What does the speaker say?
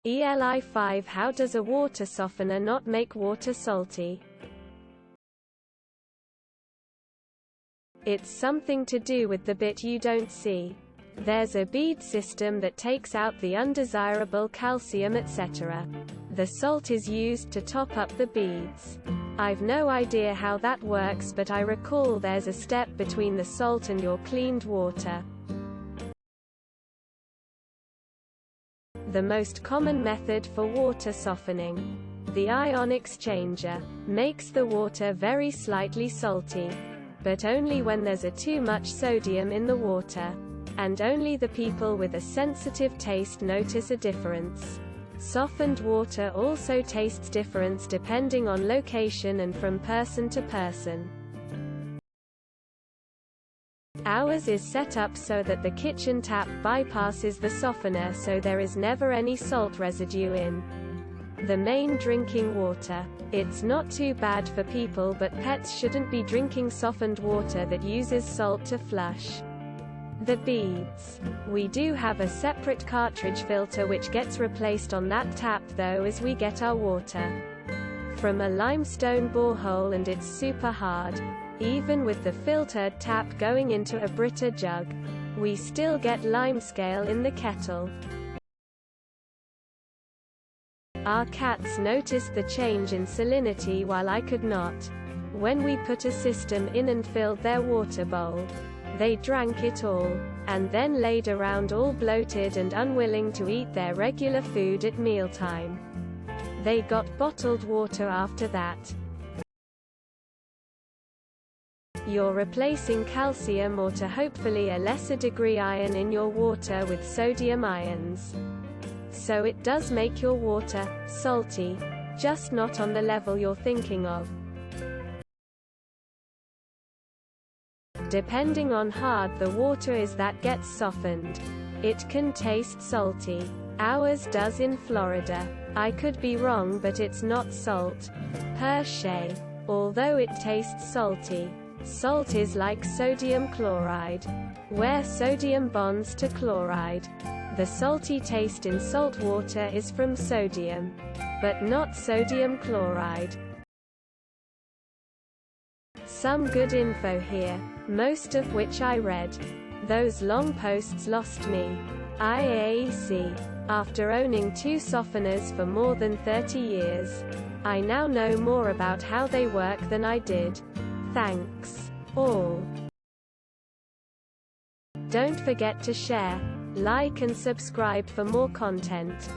ELI5 How does a water softener not make water salty? It's something to do with the bit you don't see. There's a bead system that takes out the undesirable calcium etc. The salt is used to top up the beads. I've no idea how that works, but I recall there's a step between the salt and your cleaned water. The most common method for water softening, the ion exchanger, makes the water very slightly salty. But only when there's too much sodium in the water. And only the people with a sensitive taste notice a difference. Softened water also tastes different depending on location and from person to person. Ours is set up so that the kitchen tap bypasses the softener, so there is never any salt residue in the main drinking water. It's not too bad for people, but pets shouldn't be drinking softened water that uses salt to flush the beads. We do have a separate cartridge filter which gets replaced on that tap though, as we get our water from a limestone borehole and it's super hard. Even with the filtered tap going into a Brita jug, we still get limescale in the kettle. Our cats noticed the change in salinity while I could not. When we put a system in and filled their water bowl, they drank it all, and then laid around all bloated and unwilling to eat their regular food at mealtime. They got bottled water after that. You're replacing calcium or to hopefully a lesser degree iron in your water with sodium ions. So it does make your water salty, just not on the level you're thinking of. Depending on hard the water is that gets softened, it can taste salty. Ours does in Florida. I could be wrong, but it's not salt per se. Although it tastes salty. Salt is like sodium chloride, where sodium bonds to chloride. The salty taste in salt water is from sodium, but not sodium chloride. Some good info here, most of which I read. Those long posts lost me. IAEC. After owning 2 softeners for more than 30 years, I now know more about how they work than I did. Thanks, all. Don't forget to share, like and subscribe for more content.